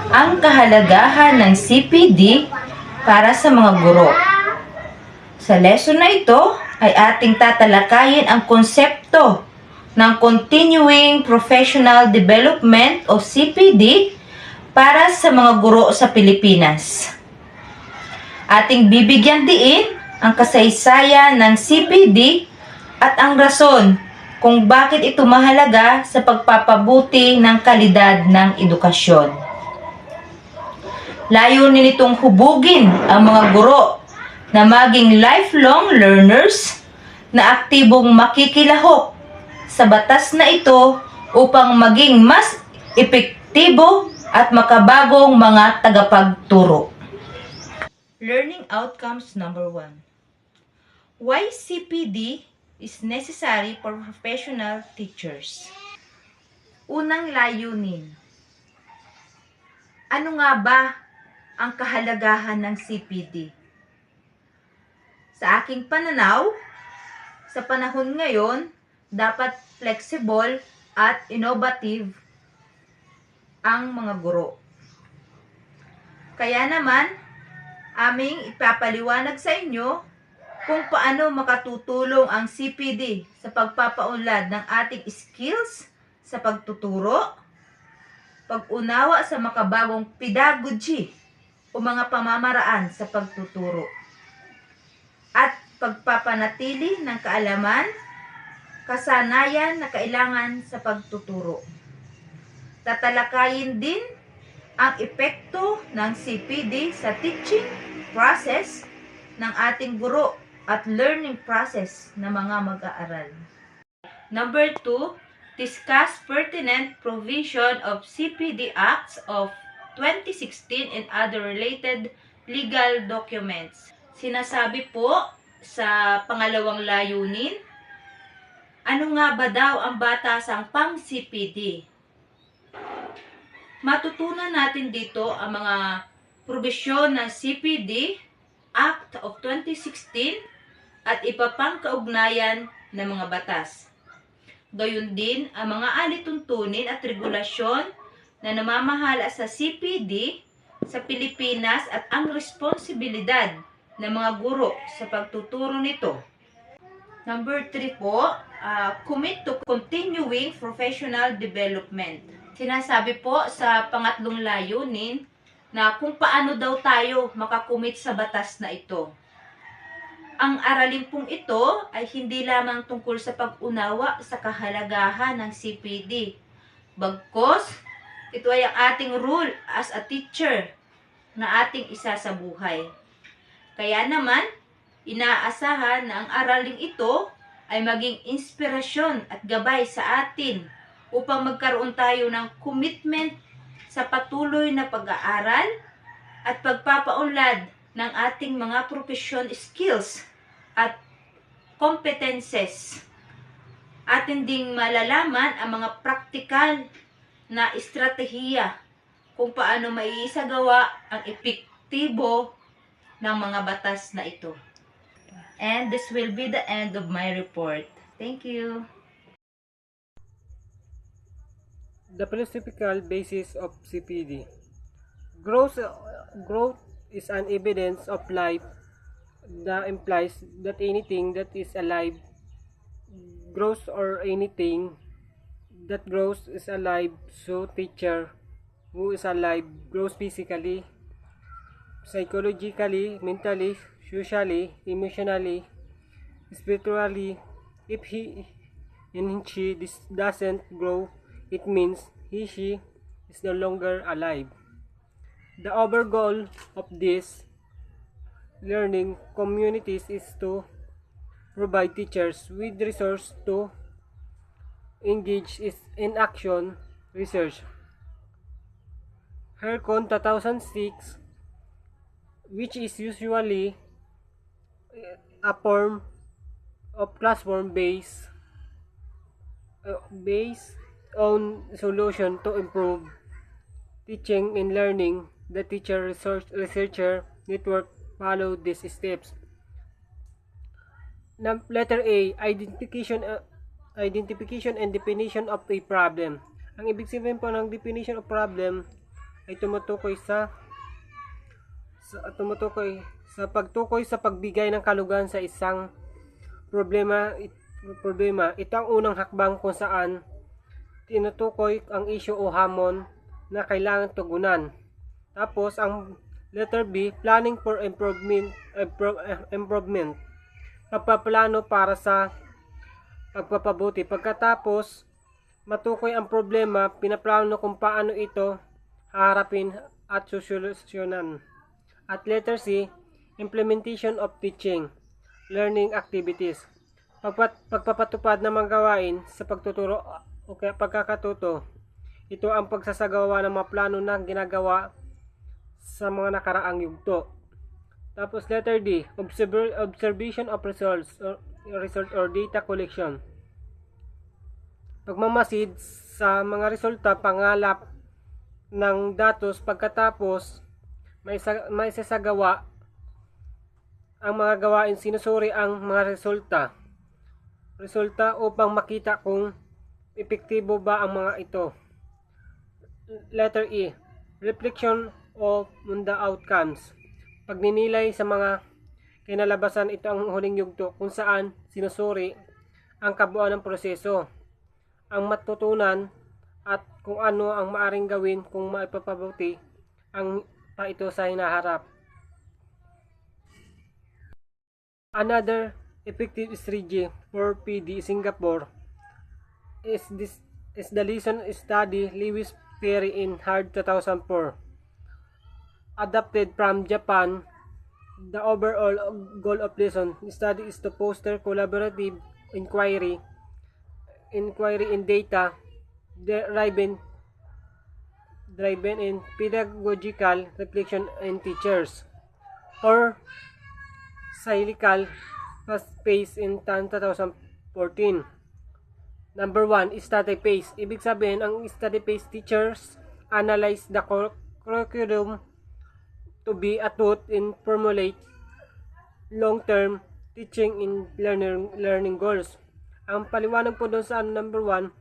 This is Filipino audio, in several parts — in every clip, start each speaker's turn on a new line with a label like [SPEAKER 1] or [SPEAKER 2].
[SPEAKER 1] ang kahalagahan ng CPD para sa mga guro. Sa lesson na ito ay ating tatalakayin ang konsepto ng Continuing Professional Development o CPD para sa mga guro sa Pilipinas. Ating bibigyan diin ang kasaysayan ng CPD at ang rason kung bakit ito mahalaga sa pagpapabuti ng kalidad ng edukasyon. Layunin nitong hubugin ang mga guro na maging lifelong learners na aktibong makikilahok sa batas na ito upang maging mas epektibo at makabagong mga tagapagturo. Learning outcomes number 1. Why CPD is necessary for professional teachers? Unang layunin. Ano nga ba ang kahalagahan ng CPD? Sa aking pananaw, sa panahon ngayon, dapat flexible at innovative ang mga guro. Kaya naman, aming ipapaliwanag sa inyo kung paano makatutulong ang CPD sa pagpapaunlad ng ating skills sa pagtuturo, pag-unawa sa makabagong pedagogy o mga pamamaraan sa pagtuturo, at pagpapanatili ng kaalaman, kasanayan na kailangan sa pagtuturo. Tatalakayin din ang epekto ng CPD sa teaching process ng ating guro at learning process ng mga mag-aaral. Number 2, discuss pertinent provision of CPD Acts of 2016 and other related legal documents. Sinasabi po sa pangalawang layunin, ano nga ba daw ang batasang pang-CPD? Matutunan natin dito ang mga probisyon ng CPD Act of 2016 at iba pang kaugnayan ng mga batas. Gayon din ang mga alituntunin at regulasyon na namamahala sa CPD sa Pilipinas at ang responsibilidad ng mga guro sa pagtuturo nito. Number 3 po, commit to continuing professional development. Sinasabi po sa pangatlong layunin na kung paano daw tayo makakumit sa batas na ito. Ang aralin pong ito ay hindi lamang tungkol sa pag-unawa sa kahalagahan ng CPD. Bagkus, ito ay ang ating role as a teacher na ating isa sa buhay. Kaya naman, inaasahan na ang araling ito ay maging inspirasyon at gabay sa atin upang magkaroon tayo ng commitment sa patuloy na pag-aaral at pagpapaunlad ng ating mga profession skills at competences. Atin ding malalaman ang mga praktikal na estratehiya kung paano maiisagawa ang epektibo ng mga batas na ito. And this will be the end of my report. Thank you.
[SPEAKER 2] The philosophical basis of CPD. Growth is an evidence of life that implies that anything that is alive grows, or anything that grows is alive. So teacher who is alive grows physically, psychologically, mentally, socially, emotionally, spiritually. If he and she doesn't grow, it means she is no longer alive. The overall goal of these learning communities is to provide teachers with resources to engage in action research. Hercon 2006, which is usually a form of classroom based on solution to improve teaching and learning. The teacher researcher network follow these steps. Letter A, identification and definition of a problem. Ang ibig sabihin po ng definition of problem ay tumutukoy sa pagtukoy sa pagbigay ng kalugan sa isang problema. Ito ang unang hakbang kung saan tinutukoy ang issue o hamon na kailangan tugunan. Tapos ang letter B, planning for improvement. Pagpaplano para sa pagpapabuti. Pagkatapos matukoy ang problema, pinaplano kung paano ito haharapin at solusyonan. At letter C, implementation of teaching, learning activities. Pagpapatupad ng mga gawain sa pagtuturo o pagkakatuto. Ito ang pagsasagawa ng mga plano na ginagawa sa mga nakaraang yugto. Tapos letter D, observation of results or data collection. Pagmamasid sa mga resulta, pangalap ng datos, pagkatapos may sasagawa ang mga gawain, sinusuri ang mga resulta upang makita kung epektibo ba ang mga ito. Letter E, reflection of the outcomes. Pagninilay sa mga kinalabasan, ito ang huling yugto kung saan sinusuri ang kabuuan ng proseso, ang matutunan at kung ano ang maaring gawin kung maipapabuti ang pa ito sa hinaharap. Another effective strategy for PD Singapore is the lesson study Lewis Perry in Hard 2004. Adapted from Japan, the overall goal of lesson study is to foster collaborative inquiry in data driven in pedagogical reflection in teachers or cyclical fast-paced in 2014. Number 1, study pace. Ibig sabihin, ang study pace, teachers analyze the curriculum to be a taught and formulate long-term teaching in learning goals. Ang paliwanag po doon sa number 1,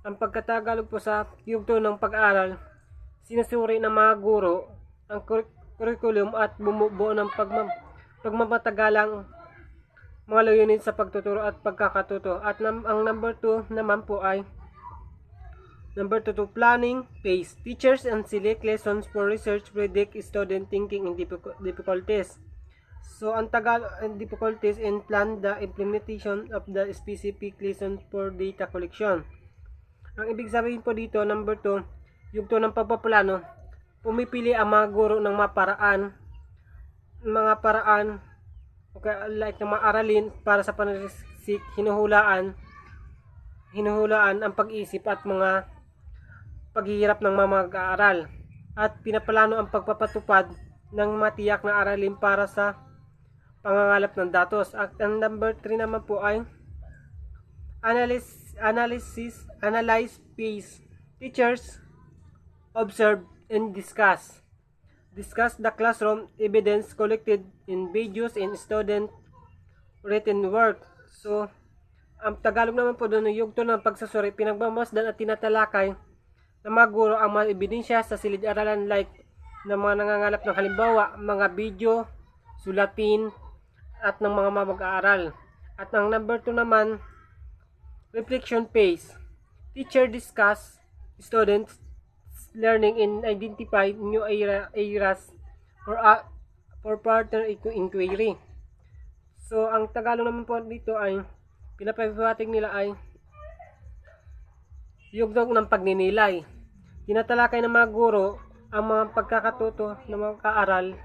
[SPEAKER 2] ang pagkatagalog po sa yugto ng pag-aaral, sinusuri ng mga guro ang curriculum at bumubuo ng pagmamatagalang mga layunin sa pagtuturo at pagkakatuto. At ang number 2 naman po ay number 2 to planning pace. Teachers and select lessons for research, predict student thinking and difficulties. So ang difficulties and plan the implementation of the specific lesson for data collection. Ang ibig sabihin po dito, number 2, yugto ng pagpaplano, pumipili ang mga guro ng mga paraan like ng mga aralin para sa pananaliksik, hinuhulaan ang pag-isip at mga paghihirap ng mga mag-aaral, at pinaplano ang pagpapatupad ng matiyak na aralin para sa pangangalap ng datos. At ang number 3 naman po ay analyze pace. Teachers observe and discuss the classroom evidence collected in videos and student written work. So ang Tagalog naman po doon, yugto ng pagsasuri, pinagmamasdan at tinatalakay ng mga guro ang mga ebidensya sa silid-aralan like ng mga nangangalap ng halimbawa, mga video, sulatin at ng mga mag-aaral. At ang number 2 naman, reflection phase. Teacher discuss students learning and identify new areas for partner inquiry. So ang Tagalog naman po dito ay pinapahiwatig nila ay yugto ng pagninilay. Tinatalakay ng mga guro ang mga pagkakatuto ng mga kaaral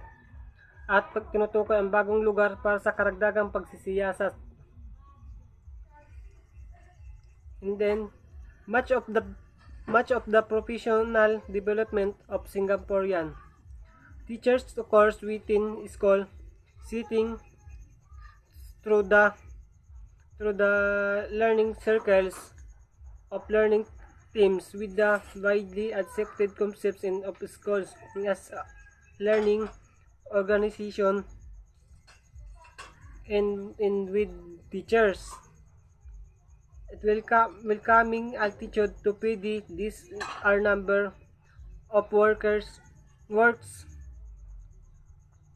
[SPEAKER 2] at tinutukoy ang bagong lugar para sa karagdagang pagsisiyasat. And then much of the professional development of Singaporean teachers to course within school sitting through the learning circles of learning teams with the widely accepted concepts of schools as learning organization and with teachers. Welcoming attitude to PD. These are number of works,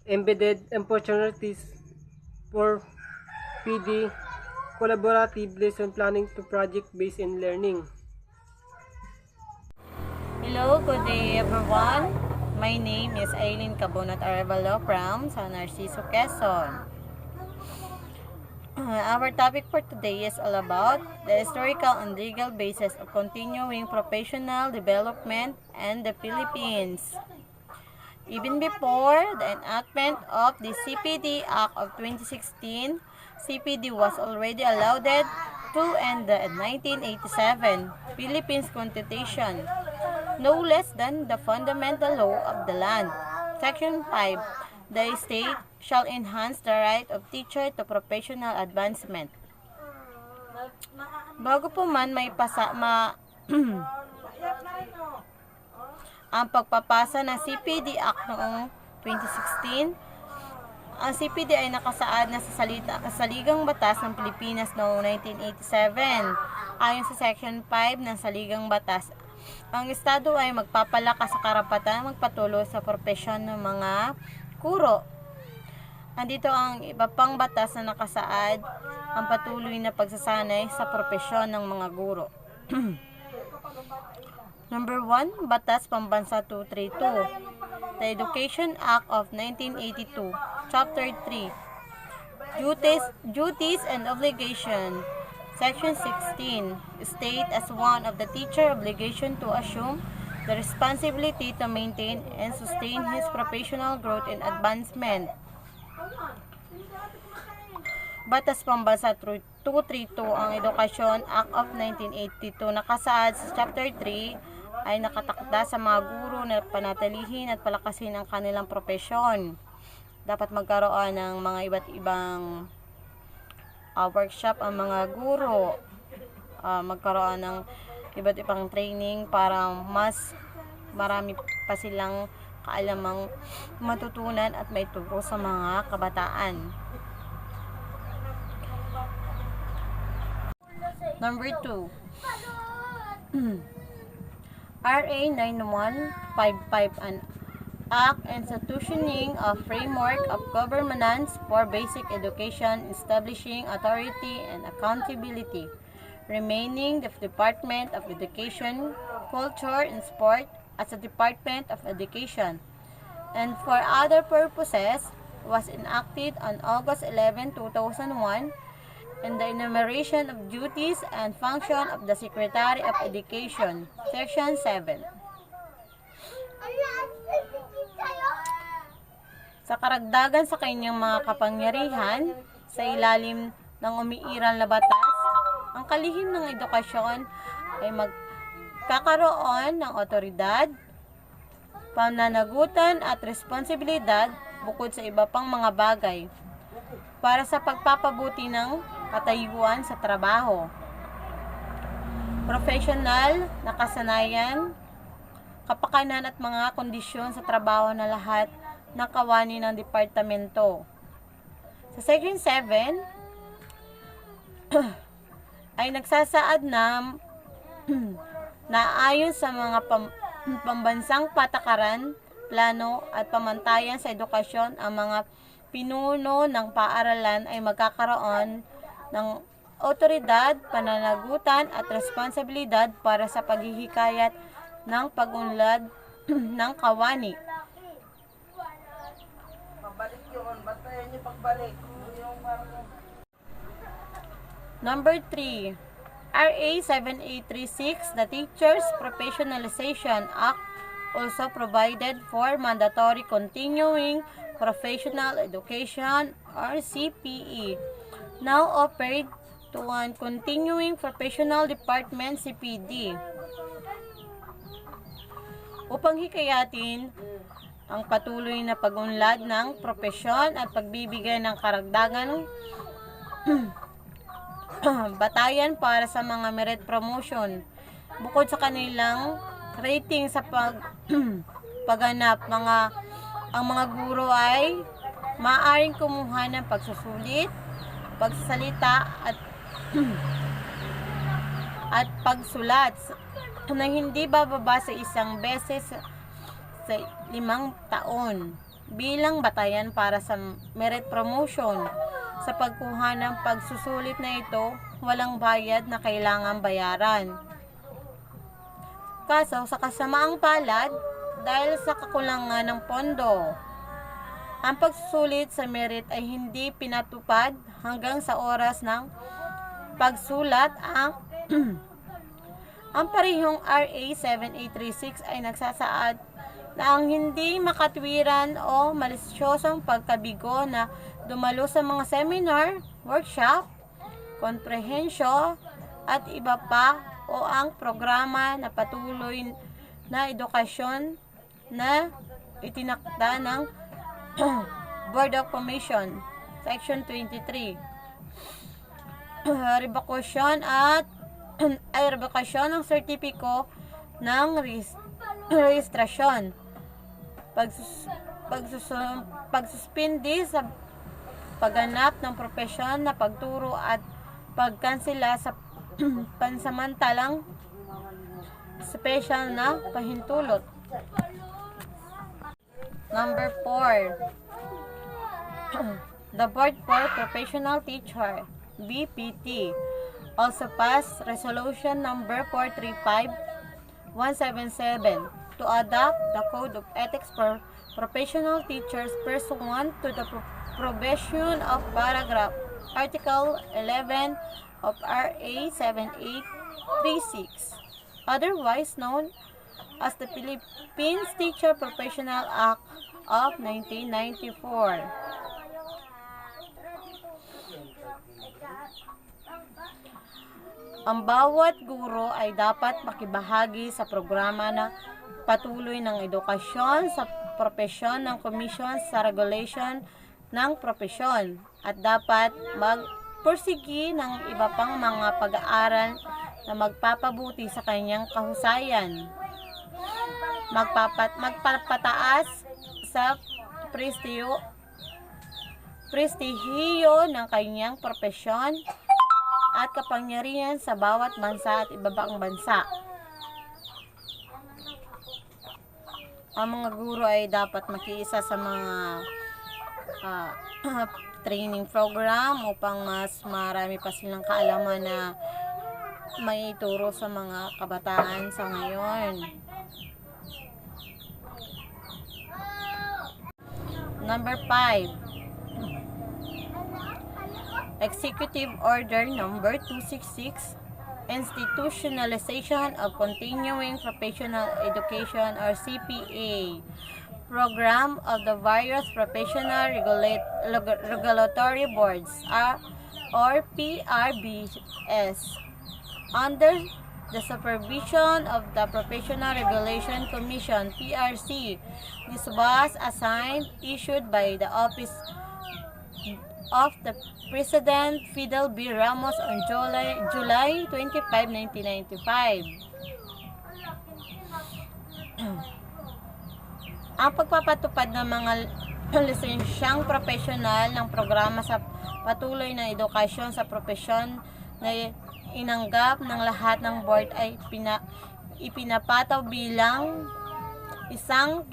[SPEAKER 2] embedded opportunities for PD, collaborative lesson planning to project-based in learning.
[SPEAKER 3] Hello, good day everyone. My name is Aileen Cabonat Arevalo from San Narciso, Quezon. Our topic for today is all about the historical and legal basis of continuing professional development in the Philippines. Even before the enactment of the CPD Act of 2016, CPD was already allowed to in the 1987 Philippines Constitution, no less than the fundamental law of the land. Section 5, the state shall enhance the right of teacher to professional advancement. Bago po man may ang pagpapasa ng CPD Act noong 2016, ang CPD ay nakasaad na sa Saligang Batas ng Pilipinas noong 1987. Ayon sa Section 5 ng Saligang Batas, ang Estado ay magpapalakas sa karapatan magpatuloy sa propesyon ng mga guro. Andito ang iba pang batas na nakasaad ang patuloy na pagsasanay sa propesyon ng mga guro. Number 1, Batas Pambansa 232. The Education Act of 1982, Chapter 3. Duties and Obligation. Section 16 state as one of the teacher obligation to assume the responsibility to maintain and sustain his professional growth and advancement. Batas Pambansa 232, ang Education Act of 1982, nakasaad sa Chapter 3 ay nakatakda sa mga guro na panatilihin at palakasin ang kanilang propesyon. Dapat magkaroon ng mga iba't ibang workshop ang mga guro, magkaroon ng iba't ibang training para mas marami pa silang kaalamang matutunan at maituro sa mga kabataan. Number 2, RA 9155, an Act instituting a framework of governance for basic education, establishing authority and accountability, remaining the Department of Education, Culture and Sport as a Department of Education, and for other purposes, was enacted on August 11, 2001, and the enumeration of duties and function of the Secretary of Education, Section 7. Sa karagdagan sa kanyang mga kapangyarihan, sa ilalim ng umiiral na batas, ang kalihim ng edukasyon ay magkakaroon ng otoridad, pananagutan at responsibilidad bukod sa iba pang mga bagay para sa pagpapabuti ng katayuan sa trabaho, professional na kasanayan, kapakanan at mga kondisyon sa trabaho na lahat ng kawani ng departamento. Sa Section 7 ay nagsasaad na naayon sa mga pambansang patakaran, plano at pamantayan sa edukasyon, ang mga pinuno ng paaralan ay magkakaroon ng otoridad, pananagutan at responsibilidad para sa paghihikayat ng pag-unlad ng kawani. Number 3, RA 7836, the Teachers Professionalization Act also provided for mandatory continuing professional education or CPE, now offered to one continuing professional department CPD. Upang hikayatin ang patuloy na pag-unlad ng propesyon at pagbibigay ng karagdagang batayan para sa mga merit promotion. Bukod sa kanilang rating sa pagganap, ang mga guro ay maaaring kumuha ng pagsusulit, pagsasalita at pagsulat na hindi bababa sa isang beses sa 5 taon bilang batayan para sa merit promotion. Sa pagkuha ng pagsusulit na ito, walang bayad na kailangang bayaran. Kaso sa kasamaang palad, dahil sa kakulangan ng pondo, ang pagsusulit sa merit ay hindi pinatupad hanggang sa oras ng pagsulat. Ang parehong RA 7836 ay nagsasaad na ang hindi makatwiran o malisyosong pagkabigo na dumalo sa mga seminar, workshop, komprehensyo at iba pa o ang programa na patuloy na edukasyon na itinakda ng Board of Commission, Section 23. Rebokasyon ng sertipiko ng rehistrasyon, pagsuspindi sa pagganap ng propesyon na pagturo at pagkansela sa pansamantalang special na pahintulot. Number 4. The Board for Professional Teacher, BPT, also passed Resolution Number 435-177 to adopt the Code of Ethics for Professional Teachers pursuant to the provision of Paragraph Article 11 of RA 7836, otherwise known as the Philippines Teacher Professional Act of 1994. Ang bawat guro ay dapat makibahagi sa programa na patuloy ng edukasyon sa propesyon ng Komisyon sa Regulation ng Propesyon at dapat magpursigi ng iba pang mga pag-aaral na magpapabuti sa kanyang kahusayan, magpapataas sa prestihiyo ng kanyang propesyon at kapangyarihan sa bawat bansa at ibabang bansa. Ang mga guro ay dapat makiisa sa mga training program upang mas marami pa silang kaalaman na may ituro sa mga kabataan sa ngayon. Number 5. Executive Order Number 266, Institutionalization of Continuing Professional Education or CPA Program of the various professional regulatory boards or PRBS under the supervision of the Professional Regulation Commission PRC. This was assigned issued by the Office of the President Fidel B. Ramos on July 25, 1995. Ang pagpapatupad ng mga lisensyang profesional ng programa sa patuloy na edukasyon sa propesyon na inanggap ng lahat ng board ay ipinapataw bilang isang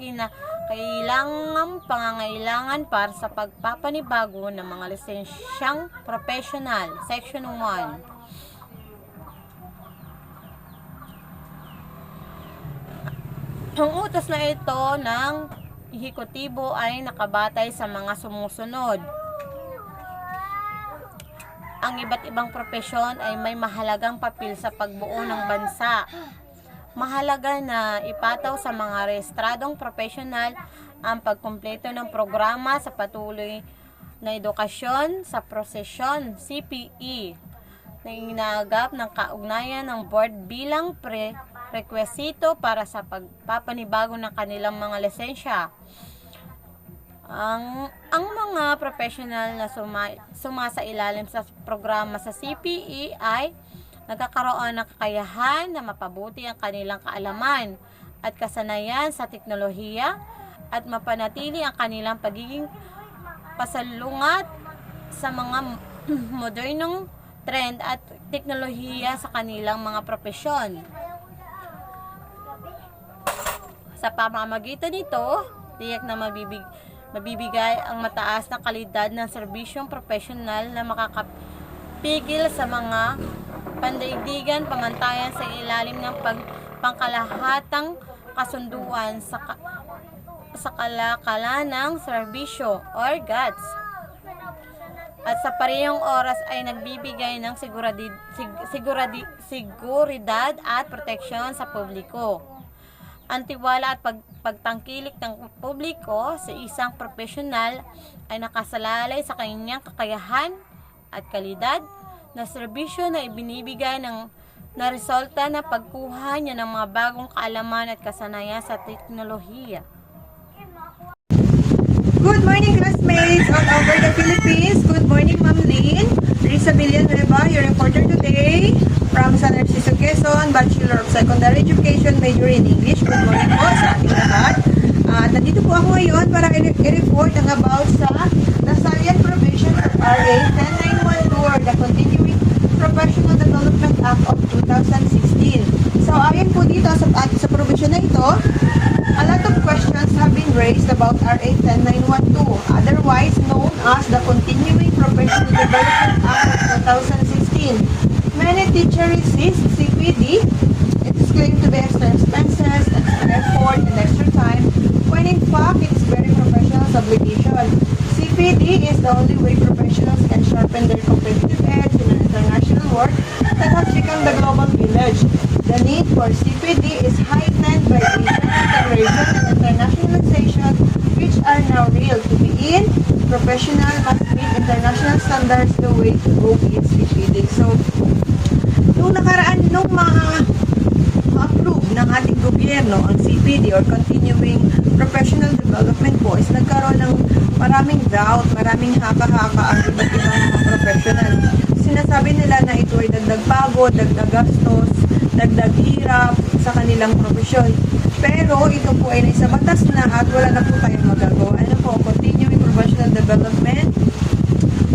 [SPEAKER 3] kailangang pangangailangan para sa pagpapanibago ng mga lisensyang professional. Section 1. Ang utos na ito ng ehekutibo ay nakabatay sa mga sumusunod. Ang iba't ibang propesyon ay may mahalagang papel sa pagbuo ng bansa. Mahalaga na ipataw sa mga rehistradong profesional ang pagkumpleto ng programa sa patuloy na edukasyon sa prosesyon CPE na inagap ng kaugnayan ng board bilang prerequisito para sa pagpapanibago ng kanilang mga lisensya. Ang mga professional na sumasailalim sa programa sa CPE ay nagkakaroon ng kakayahan na mapabuti ang kanilang kaalaman at kasanayan sa teknolohiya at mapanatili ang kanilang pagiging pasalungat sa mga modernong trend at teknolohiya sa kanilang mga propesyon. Sa pamamagitan nito, tiyak na mabibigay ang mataas na kalidad ng serbisyong profesional na makakapigil sa mga pandaigdigan pangantayan sa ilalim ng pangkalahatang kasunduan sa kalakalan ng serbisyo or GATS. At sa parehong oras ay nagbibigay ng seguridad at proteksyon sa publiko. Ang tiwala at pagtangkilik ng publiko sa isang profesional ay nakasalalay sa kanyang kakayahan at kalidad na serbisyo na ibinibigay na resulta na pagkuha niya ng mga bagong kaalaman at kasanayan sa teknolohiya.
[SPEAKER 4] Good morning, classmates all over the Philippines. Good morning, Ma'am Lynn. Risa Villanueva, your reporter today from San Narciso, Quezon, Bachelor of Secondary Education, major in English. Good morning po sa ating lahat. Nandito po ako ngayon para i-report ang about sa Nasalyan Provision of RA 10912 or the Continuing Professional Development Act of 2016. So, ayon po dito sa provision na ito, a lot of questions have been raised about RA 10912, otherwise known as the Continuing Professional Development Act of 2016. Many teacher resist CPD. It is claimed to be extra expenses, extra effort, and extra time, when in fact it is very professional obligation. CPD is the only way professionals can sharpen their competitive edge in an international world that has become the global village. The need for CPD is heightened by regional integration and internationalization, which are now real. To be in, professional must meet international standards. The way to go is CPD. So, nung nakaraan, nung ma-approve ng ating gobyerno ang CPD or Continuing Professional Development po is nagkaroon ng maraming doubt, maraming haka-haka ang iba't ibang mga professional. Sinasabi nila na ito ay dagdag pagod, dagdag gastos, dagdag hirap sa kanilang profesyon. Pero ito po ay nasa batas na at wala na po tayong magagawa. Ano po, Continuing Professional Development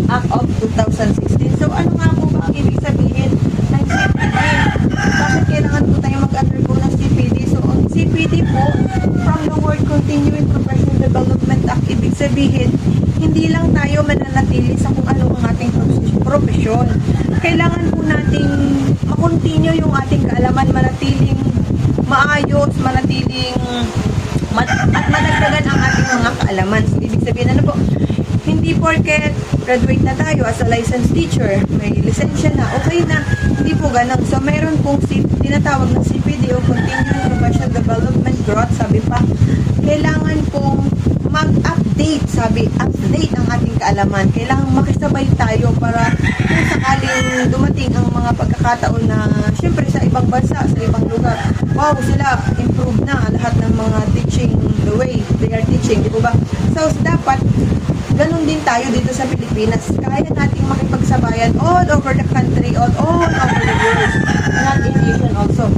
[SPEAKER 4] Act of 2016. So ano nga po ba ang ibig sabihin ng CPD? Bakit kailangan po tayo mag-undergo ng CPD? So ang CPD po, from the word Continuing Professional Development Act, ibig sabihin, hindi lang tayo mananatili sa kung ano ang ating profesyon. Kailangan po nating makontinue yung ating kaalaman, manatiling maayos, manatiling at madagdagan ang ating mga kaalaman. So, ibig sabihin, ano po, hindi porket graduate na tayo as a licensed teacher, may lisensya na, okay na. Hindi po ganun. So, mayroon pong tinatawag ng CPD o Continuing Professional Development Growth. Sabi pa, kailangan pong mag-update, update ang ating kaalaman. Kailangan makisabay tayo para kung sakaling dumating ang mga pagkakataon na syempre sa ibang bansa, sa ibang lugar, wow, sila improve na lahat ng mga teaching, the way they are teaching, di ba? So, dapat ganun din tayo dito sa Pilipinas. Kaya nating makipagsabayan all over the country, all over the world, not in Asian also.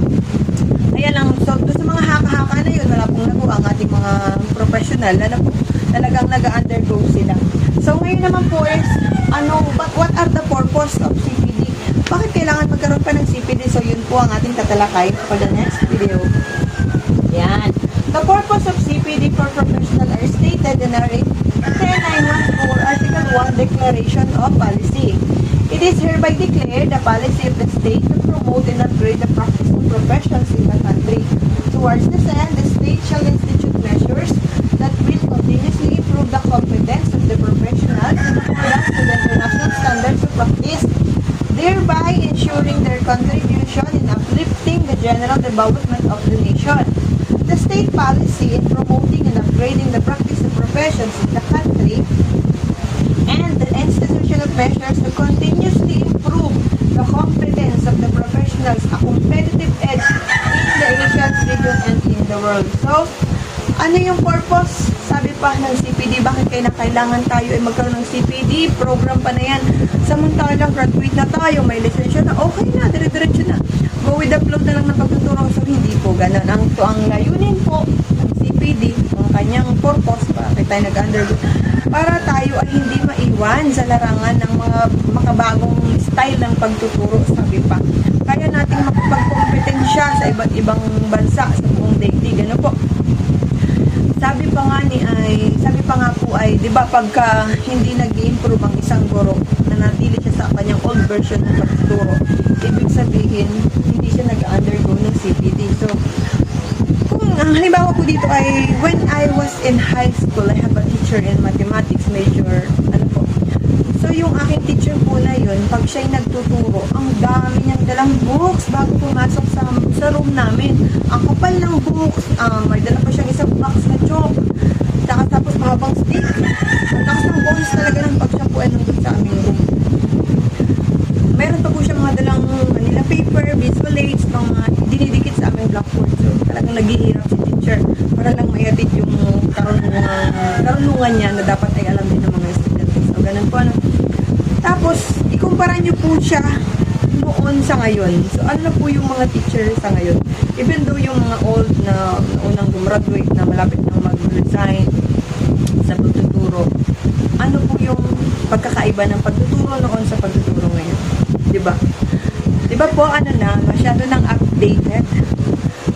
[SPEAKER 4] Ayan lang, so doon sa mga haka-haka na yun, wala pong nakuha ang ating mga professional na talagang nag-undergo sila. So ngayon naman po is, what are the purpose of CPD? Bakit kailangan magkaroon pa ng CPD? So yun po ang ating tatalakay for the next video. Yan. The purpose of CPD for professional are stated in RA 10914 Article 1 Declaration of Policy. It is hereby declared the policy of the state to promote and upgrade the practice of professions in the country. Towards this end, the state shall institute measures that will continuously improve the competence of the professionals in accordance with the international standards of practice, thereby ensuring their contribution in uplifting the general development of the nation. The state policy in promoting and upgrading the practice of professions in the country and the institutional measures to continuously improve the competence of the professionals, a competitive edge in the Asian region and in the world. So, ano yung purpose? Sabi pa ng CPD, bakit kailangan tayo ay magkaroon ng CPD? Program pa na yan. Samantalang graduate na tayo, may lisensya na, okay na, dire-diretso na. Go with the flow na lang ng pagtuturo. So, hindi po ganun. Ang layunin po ng CPD, ang kanyang purpose, bakit tayo nag-undergo, para tayo ay hindi maiwan sa larangan ng mga makabagong style ng pagtuturo, sabi pa. Kaya nating makapagkompetensya sa iba't ibang bansa sa buong daigdig. Ano po? sabi pa nga po ay, di ba pagka hindi nag-improve ang isang guro, nanatili siya sa kanyang old version ng pagtuturo, ibig sabihin, hindi siya nag-undergo ng CPD. So, kung ang halimbawa po dito ay, when I was in high school, I have a teacher in mathematics major, So, yung aking teacher po na yun, pag siya'y nagtuturo, ang dami niyang dalang books bago pumasok sa room namin. Ang kapal ng books, may dala pa siyang isang box na chalk, tapos mahabang stick. Ang lakas ng bones talaga ng pag siya po ay nandun sa aming room. Meron pa po siya mga dalang Manila paper, visual aids, mga dinidikit sa aming blackboard. So, talagang naghihirap si teacher para lang maiatid yung karunungan niya na dapat ay alam din ng mga estudyante. So, ganun po. Tapos, ikumpara niyo po siya noon sa ngayon. So, ano na po yung mga teacher sa ngayon? Even though yung mga old na unang gumraduate na malapit na mag-resign sa pagtuturo, ano po yung pagkakaiba ng pagtuturo noon sa pagtuturo ngayon? Diba? Diba po, masyado nang updated.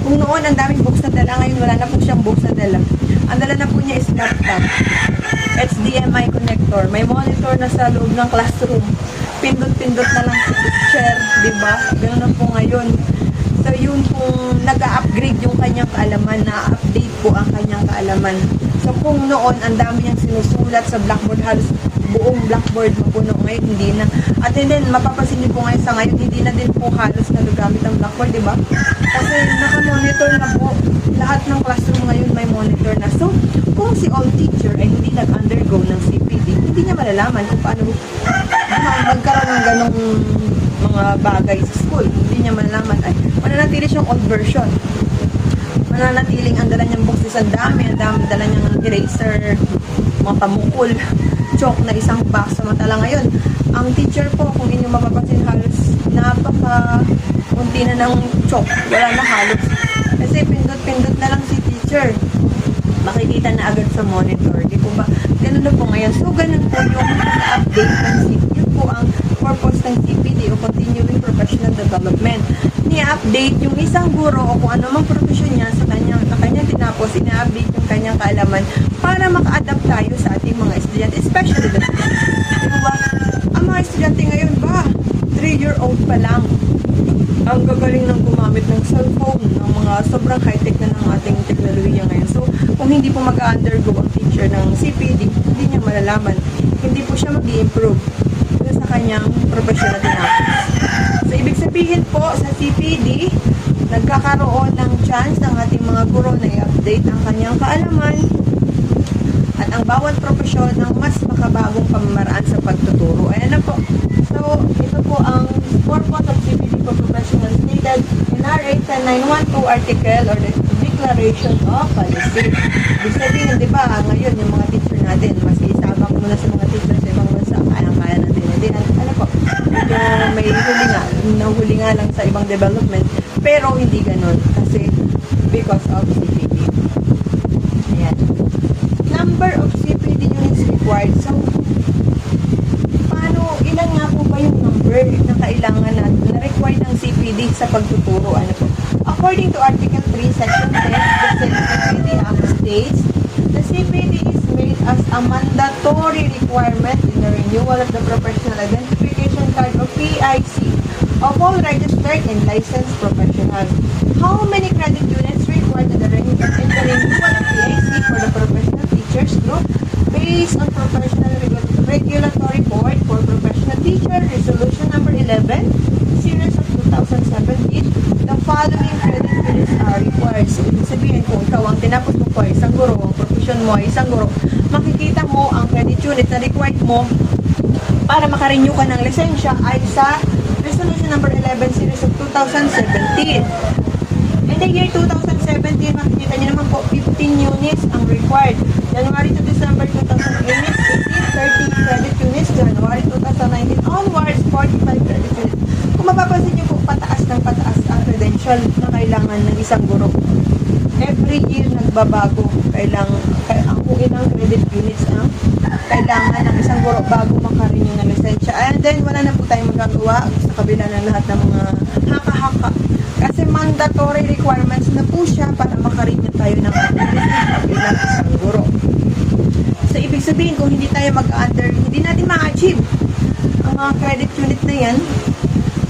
[SPEAKER 4] Kung noon, ang daming books na dala, ngayon wala na po siyang books na dala. Ang dala na po niya is laptop. HDMI connector. May monitor na sa loob ng classroom. Pindot-pindot na lang sa teacher. Diba? Ganun na po ngayon. So, yun pong nag-upgrade yung kanyang kaalaman, na-update po ang kanyang kaalaman. So, kung noon, ang dami niyang sinusulat sa blackboard, halos buong blackboard mapuno, ngayon hindi na. At then, mapapansin niyo po ngayon sa ngayon, hindi na din po halos nagagamit ang blackboard, di ba? Kasi naka-monitor na po. Lahat ng classroom ngayon may monitor na. So, kung si old teacher ay hindi nag-undergo ng CPD, hindi niya malalaman kung paano magkaroon ng ganong mga bagay sa school. Hindi niya malalaman. Ay, mananatili siyang old version. Mananatiling ang dala niyang books is ang dami dala niyang eraser, mga pamukol, chalk na isang box. Samantala ngayon, ang teacher po, kung inyo mapapansin, halos napaka-unti na ng chalk. Wala na halos. Kasi pindot-pindot na lang si teacher. Makikita na agad sa monitor. Di po ba? Ganun na po ngayon. So, ganun po yung update ng CPD. Yun po ang purpose ng CPD o Continuing Professional Development. Ni-update yung isang guro o kung ano mang profesyon niya sa kanyang tinapos, ina-update yung kanyang kaalaman para maka-adapt tayo sa ating mga estudyante, especially the students. Di ba? Ang mga estudyante ngayon ba, 3-year-old pa lang, ang gagaling ng gumamit ng cellphone, ng mga sobrang high-tech na ng ating teknolohiya ngayon. So, kung hindi po mag-undergo ang teacher ng CPD, hindi niya malalaman. Hindi po siya mag-i-improve sa kanyang profesyon na tinapos. So, ibig sabihin po, sa CPD, nagkakaroon ng chance ng ating mga guro na i-update ang kanyang kaalaman at ang bawat profesyon ng mas makabagong pamamaraan sa pagtuturo. Ayan na po. So, ito po ang purpose of CPD for professionals stated in RA 10912 article or the Declaration of Policy. Ibig sabihin, di ba, ngayon yung mga teacher natin, mas isabak muna sa mga teacher sa ibang bansa, kaya natin. Hindi, ano po, medyo may nahuli nga lang sa ibang development, pero hindi ganun, kasi because of CPD. Ayan. Number of CPD units required. So, ilan nga po ba yung number na kailangan natin na required ng CPD sa pagtuturo? Ano po? According to Article 3, Section 10, the CPD Act states, the CPD is made as a mandatory requirement in the renewal of the Professional Identification Card or PIC of all registered and licensed professionals. How many credit units required in the renewal of PIC for the professional teachers group based on Professional Regulatory Board for Professional Teacher Resolution number 11, Series of 2017, the following credit units are required. So, ibig sabihin, kung ikaw ang tinapos mo po ay isang guro, ang profession mo ay isang guro, makikita mo ang credit unit na required mo para makarenew ka ng lisensya ay sa Resolution number 11, Series of 2017. In the year 2017, makikita niyo naman po, 15 units ang required. January to December 2018, 30 credit units. January 2019 onwards, 45 credit units. Kung mapapansin niyo po, pataas ng pataas ang credential na kailangan ng isang guro. Every year, nagbabago. Kung ilang credit units ang kailangan ng isang guro bago makarenew ng lisensya. And then, wala na po tayong magagawa sa kabila ng lahat ng mga haka-haka. Kasi mandatory requirements na po siya para makarenew tayo ng lisensya bilang isang So, ibig sabihin, kung hindi tayo mag-under, hindi natin ma-achieve ang mga credit unit na yan,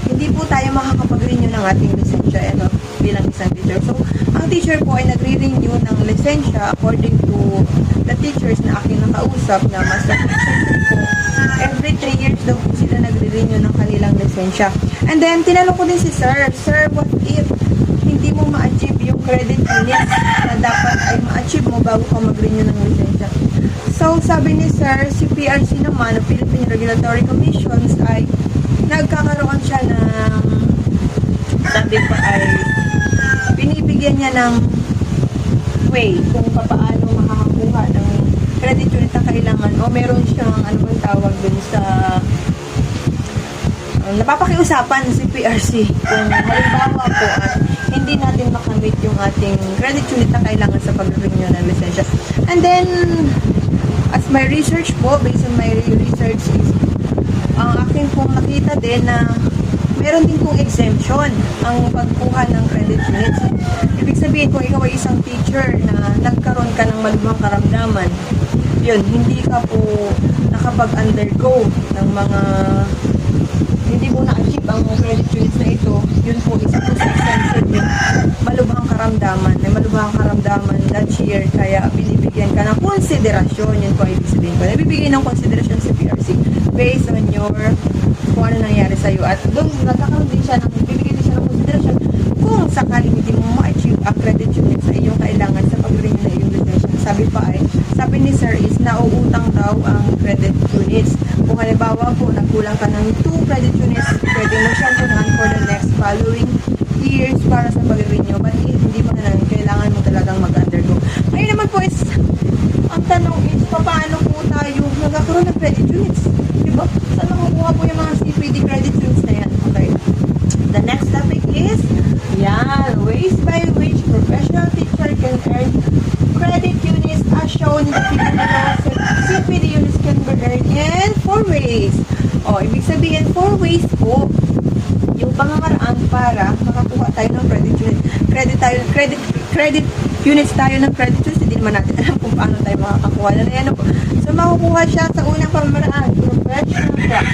[SPEAKER 4] hindi po tayo makakapag-renew ng ating lisensya bilang isang teacher. So, ang teacher po ay nagre-renew ng lisensya according to the teachers na aking nakausap na master teacher po. Every 3 years daw po sila nagre-renew ng kanilang lisensya. And then, tinanong ko din si Sir, Sir, what if hindi mo ma-achieve yung credit units na dapat ay ma-achieve mo bago ka mag-renew ng lisensya? So, sabi ni Sir, si PRC naman, o Philippine Regulatory Commissions, ay nagkakaroon siya ng, sabi pa ay, binibigyan niya ng way kung paano makakakuha ng credit unit na kailangan o meron siyang, ano bang tawag dun sa, napapakiusapan si PRC kung halimbawa po at hindi natin makamit yung ating credit unit na kailangan sa pag-renew ng lisensya. And then, as my research po, based on my research is, ang akin pong nakita din na meron din pong exemption ang pagkuha ng credit units. Ibig sabihin, kung ikaw ay isang teacher na nagkaroon ka ng malubhang karamdaman, yun, hindi ka po nakapag-undergo ng mga, hindi mo na-achieve ang credit units na ito, yun po, isa po sa exemption yung malubhang karamdaman. May malubhang karamdaman that year, kaya binibigyan ka ng konsiderasyon, yun po ay ibig sabihin ko. Nabibigyan ng konsiderasyon si PRC based on your, kung ano nangyari sa'yo. At doon, nagkakaroon din siya, bibigyan din siya ng konsiderasyon kung sakaling hindi mo ma-achieve ang credit units na iyong kailangan sa pag-renew na iyong lisensya. Sabi ni Sir is, nauutang daw ang credit units. Kung halimbawa po, nagkulang ka ng 2 credit units, pwede mo siyang punan for the next following years para sa pag-renew. But hindi mo na lang, kailangan mo talagang mag-undergo. Ngayon naman po is, ang tanong is, paano po tayo nagkakaroon ng credit units? Diba? Saan nakukuha po yung mga CPD credit units na yan? Okay. The next topic is, ways by which professional teacher can earn credit units as shown in the figure below. CPD units can be earned in 4 ways. Ibig sabihin, 4 ways po yung pangangaraan para makakuha tayo ng credit unit. Credit units tayo ng credit units. Hindi naman natin alam kung paano tayo makakakuha na yan. So, makukuha siya sa unang pamamaraan, professional track.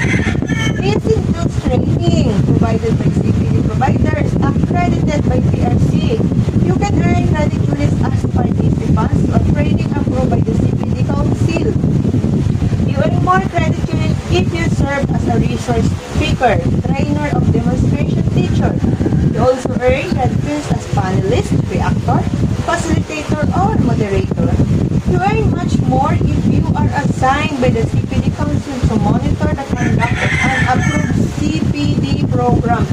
[SPEAKER 4] It includes training provided by CPD providers accredited by PRC. You can earn credit units as participants or training approved by the CPD Council. You earn more credit units if you serve as a resource speaker, trainer of demonstration teacher. You also earn credit units as panelist, reactor, facilitator, or moderator. You earn much more if you are assigned by the CPD Council to monitor the conduct of an approved CPD program.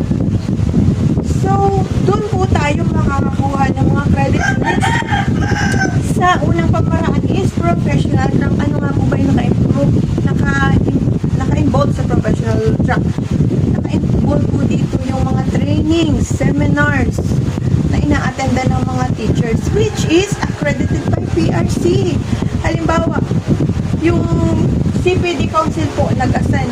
[SPEAKER 4] So, doon po tayo makakakuha ng mga credit units. Sa unang pamaraan is professional track. Ano nga po ba yung naka-improve? Naka-involve sa professional track. Naka-involve po dito yung mga trainings, seminars na ina-attenda ng mga teachers, which is accredited by PRC. Halimbawa, yung CPD Council po nag-assign,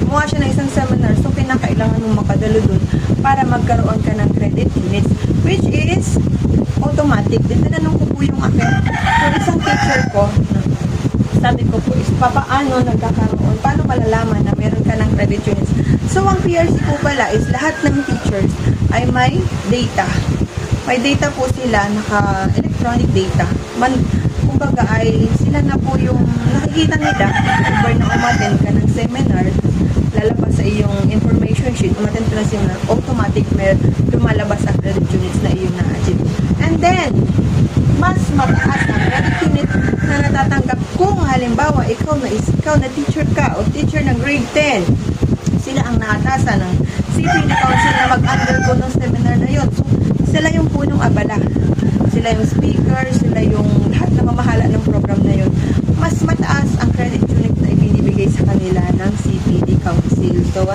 [SPEAKER 4] gumawa siya ng isang seminar, so kinakailangan mong makadalo dun para magkaroon ka ng credit units, which is automatic. Din tinanong ko po yung akin, yung isang teacher ko, sabi ko po is, paano nagkakaroon, paano malalaman na meron ka ng credit units? So, ang PRC po pala is lahat ng teachers ay may data. May data po sila, naka-electronic data. Kumbaga ay sila na po yung nakikita nila, over na umattend ka ng seminar, lalabas sa iyong information sheet, umattend ka ng seminar, automatic may lumalabas ang credit units na iyong na-achieve. And then, mas mataas ang credit unit na natatanggap kung halimbawa ikaw na teacher ka o teacher ng grade 10, sila ang naatasan ng CPD Council na mag-undergo ng seminar na yun. So, sila yung punong abala. Sila yung speaker, sila yung lahat na mamahala ng program na yun. Mas mataas ang credit unit na ibinibigay sa kanila ng CPD Council. So,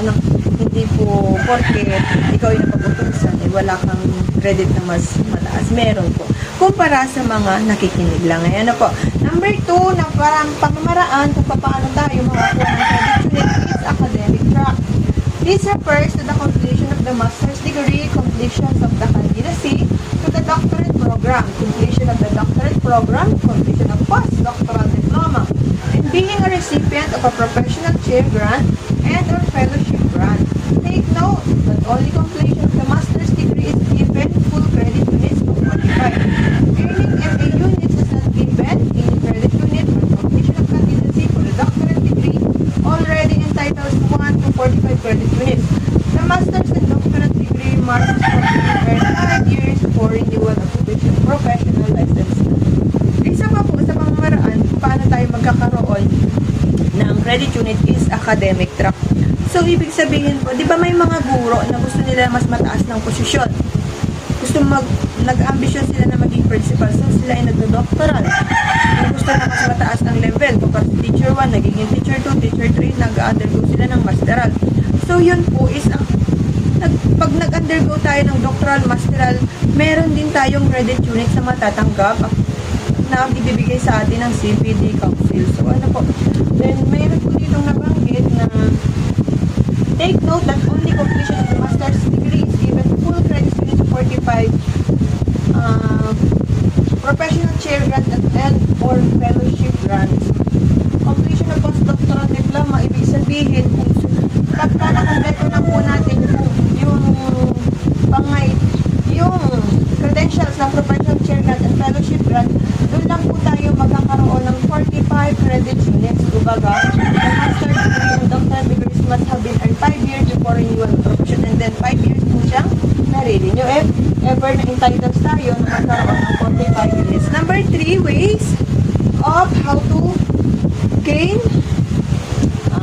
[SPEAKER 4] hindi po porque ikaw yung napag-utusan, wala kang credit na mas mataas. Meron po. Kumpara sa mga nakikinig lang. Ayan na po. Number 2, na parang pamamaraan kung paano tayo makakuha ng credit unit is academic track. This refers to the completion of the master's degree, completion of the candidacy, to the doctorate program, completion of the doctorate program, completion of postdoctoral diploma and being a recipient of a professional chair grant and or fellowship grant. Take note that only completion of the master's degree is given full credit units of 45. Earning MA units is not given any credit unit for completion of candidacy for the doctorate degree already entitles 1 to 45 credit units. The master's and doctorate degree marks for 5 years for renewal of professional license. Isa pa po sa pamamaraan kung paano tayo magkakaroon ng credit unit is academic track. So, ibig sabihin po, di ba may mga guro na gusto nila mas mataas ng posisyon? Nag-ambisyon sila na maging principal. So, sila ay nagdo-doctoral. Kung gusto na mas mataas ang level, kung kasi teacher 1, nagiging teacher 2, teacher 3, nag-undergo sila ng masteral. So, yun po is pag nag-undergo tayo ng doctoral, masteral, meron din tayong credit unit sa matatanggap na ibibigay sa atin ng CPD Council. So, ano po? Then, mayroon po ditong nabanggit na take note that only completion of the master's degree is given full credit units 45 professional chair grant and or fellowship grants. Completion of postdoctoral diploma, ibig sabihin kung pagka nakompleto na po natin yung credentials ng professional chair grant and fellowship grant, doon lang po tayo magkakaroon ng 45 credit units. Kumbaga, the master's degree and doctorate degrees must have been earned 5 years before renewal of profession, and then 5 years po siyang nare-renew if ever na entitled tayo na magkaroon ng 45 units. Number 3 ways of how to gain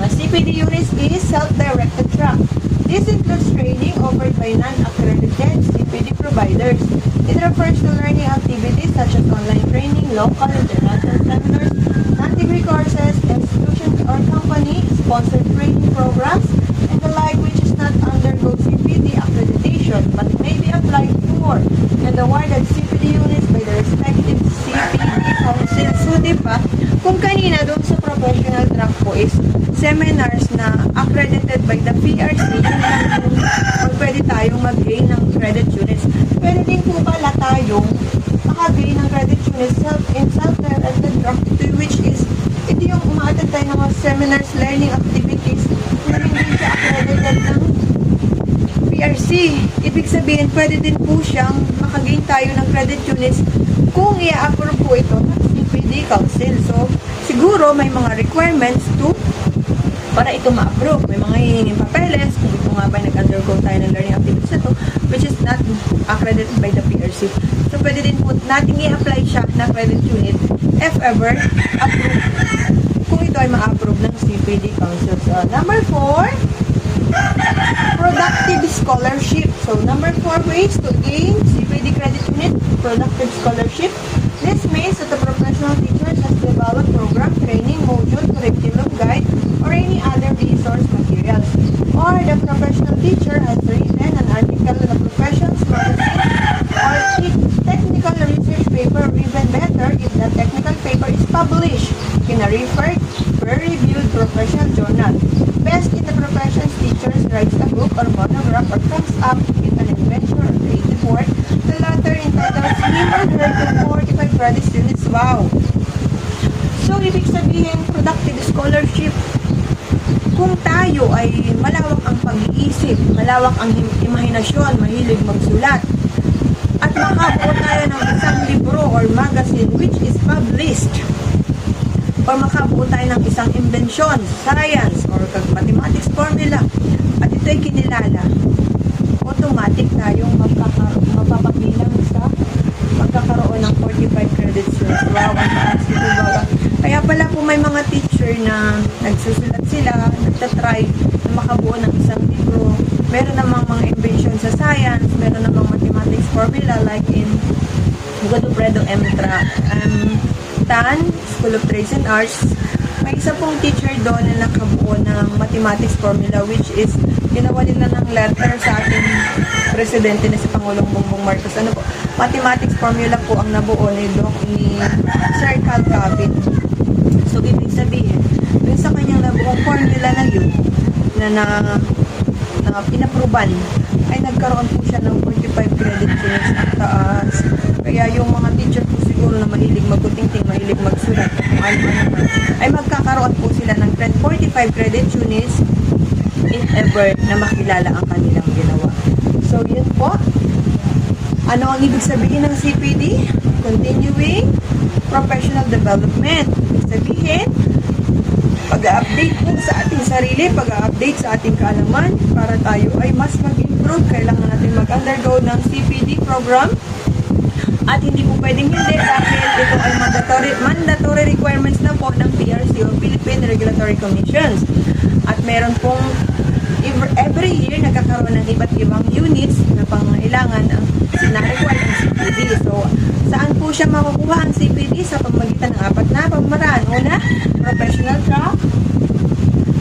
[SPEAKER 4] CPD units is self-directed track. This includes training offered by non-accredited CPD providers. It refers to learning activities such as online training, local, international seminars, non-degree courses, institutions or company-sponsored training programs, and the like, which is not undergo CPD accreditation but may be applied for and awarded CPD units by the respective CPD council. So, di ba, kung kanina doon sa professional track po is seminars na accredited by the PRC, yun lang yung pwede tayong mag-gain ng credit units. Pwede din po pala tayong maka-gain ng credit units in self-directed track, which is ito yung umaattend tayo ng mga seminars, learning activities na hindi siya accredited ng PRC. Ibig sabihin, pwede din po siyang maka-gain tayo ng credit units kung i-approve po ito ng CPD Council. So, siguro may mga requirements para ito ma-approve. May mga hihinging papeles kung ito nga ba nag-undergo tayo ng learning activities na ito, which is not accredited by the PRC. So, pwede din po natin i-apply siya na credit unit if ever approved. Kung ito ay ma-approve ng CPD Council. So, number 4, productive scholarship. So, number 4 ways to gain CPD credit unit, productive scholarship. This means that the professional teachers has developed program, training, module, curriculum, guide, or any other resource materials. Or the professional teacher has written an article in a profession's magazine or technical research paper, or even better, if the technical paper is published in a referred, peer-reviewed professional journal. Best in the profession's teachers writes a book or monograph or comes up with an invention or creative work, the latter entitled him or her to 45 credit units. Wow! So, ibig sabihin, productive scholarship. Kung tayo ay malawak ang pag-iisip, malawak ang imahinasyon, mahilig magsulat, at makabuo tayo ng isang libro or magazine which is published, or makabuo tayo ng isang invention, science, or mathematics formula, at ito'y kinilala, automatic tayong mapapabilang sa magkakaroon ng 45 credits. Wow, ang taas ito ba? Kaya pala po may mga teacher na nagsusulat sila, nagtatry na makabuo ng isang libro. Meron namang mga invention sa science, meron namang mathematics formula like in Godofredo M. Tan, School of Trades and Arts. May isa pong teacher doon na nakabuo ng mathematics formula, which is ginawa nila ng letter sa ating presidente na si Pangulong Bongbong Marcos. Ano po? Mathematics formula po ang nabuo ni Sir Cal Cabin. So, ibig sabihin, dun sa kanyang nabuong formula na yun, na pinapruban, ay nagkaroon po siya ng 45 credit units at taas. Kaya yung mga teacher po siguro na mahilig magkutingting, mahilig magsulat, kung ano-ano man, ay magkakaroon po sila ng 45 credit units if ever na makilala ang kanilang ginawa. So, yun po. Ano ang ibig sabihin ng CPD? Continuing Professional Development. Ibig sabihin, pag-update po sa ating sarili, pag-update sa ating kaalaman para tayo ay mas mag-improve. Kailangan natin mag-undergo ng CPD program at hindi po pwedeng hindi dahil ito ay mandatory requirements na po ng PRC o Philippine Regulatory Commissions. At meron pong every year nagkakaroon ng iba't ibang units na pangailangan ang sina-require ang CPD. So, saan po siya makukuha ang CPD? Sa pamamagitan ng 4 na pamamaraan. Una, professional track,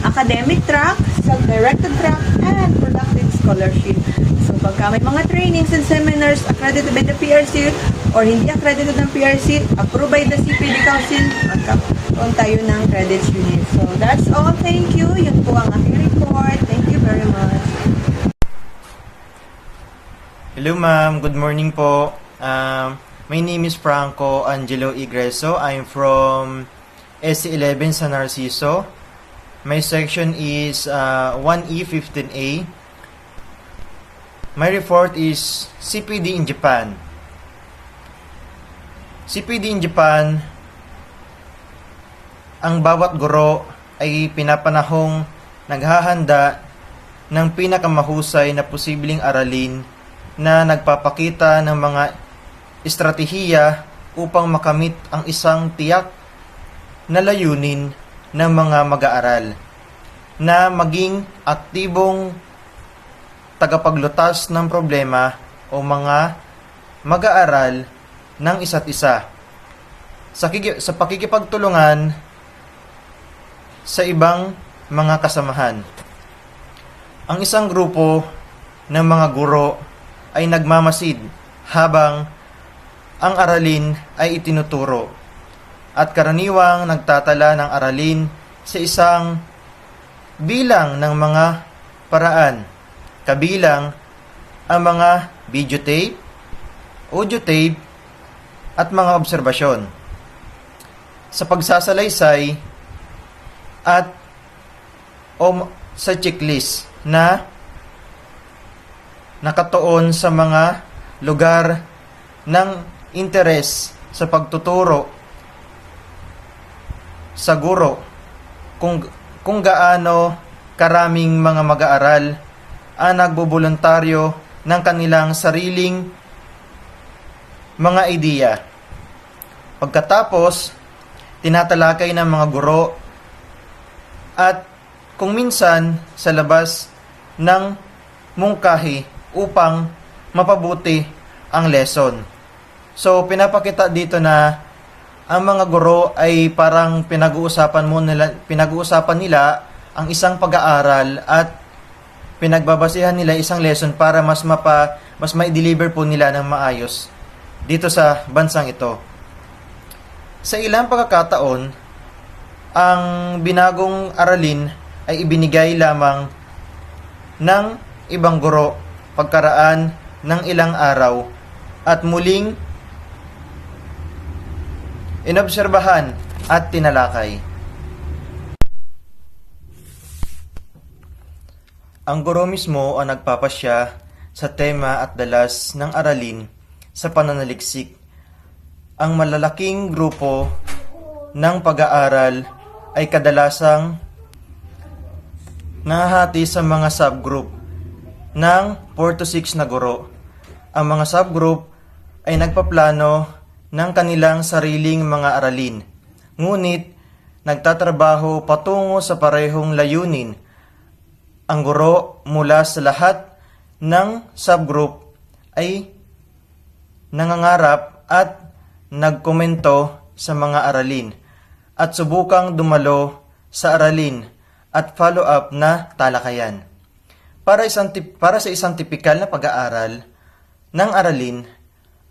[SPEAKER 4] academic track, self-directed track, and productive scholarship. So, pagka may mga trainings and seminars accredited by the PRC or hindi accredited ng PRC, approved by the CPD Council, magkakaroon tayo ng credits unit. So, that's all. Thank you. Yun po ang aking report. Thank you very much.
[SPEAKER 5] Hello ma'am, good morning po. My name is Franco Angelo Igreso. I'm from SC11 San Narciso. My section is 1E15A. My report is CPD in Japan. CPD in Japan, ang bawat guro ay pinapanahong naghahanda ng pinakamahusay na posibleng aralin na nagpapakita ng mga estratehiya upang makamit ang isang tiyak na layunin ng mga mag-aaral na maging aktibong tagapaglutas ng problema o mga mag-aaral ng isa't isa sa pakikipagtulungan sa ibang mga kasamahan. Ang isang grupo ng mga guro ay nagmamasid habang ang aralin ay itinuturo at karaniwang nagtatala ng aralin sa isang bilang ng mga paraan, kabilang ang mga videotape, audiotape, at mga obserbasyon. Sa pagsasalaysay at sa checklist na nakatuon sa mga lugar ng interes sa pagtuturo sa guro kung gaano karaming mga mag-aaral ang nagboboluntaryo ng kanilang sariling mga ideya. Pagkatapos, tinatalakay ng mga guro at kung minsan sa labas ng mungkahi upang mapabuti ang lesson. So, pinapakita dito na ang mga guro ay parang pinag-uusapan nila ang isang pag-aaral at pinagbabasihan nila isang lesson para mas ma-deliver po nila ng maayos dito sa bansang ito. Sa ilang pagkakataon, ang binagong aralin ay ibinigay lamang ng ibang guro pagkaraan ng ilang araw at muling inobserbahan at tinalakay. Ang guro mismo ang nagpapasya sa tema at dalas ng aralin sa pananaliksik. Ang malalaking grupo ng pag-aaral ay kadalasang nahahati sa mga subgroup ng 4 to 6 na guro. Ang mga subgroup ay nagpaplano ng kanilang sariling mga aralin, ngunit nagtatrabaho patungo sa parehong layunin. Ang guro mula sa lahat ng subgroup ay nangangarap at nagkomento sa mga aralin at subukang dumalo sa aralin at follow-up na talakayan. Para sa isang tipikal na pag-aaral ng aralin,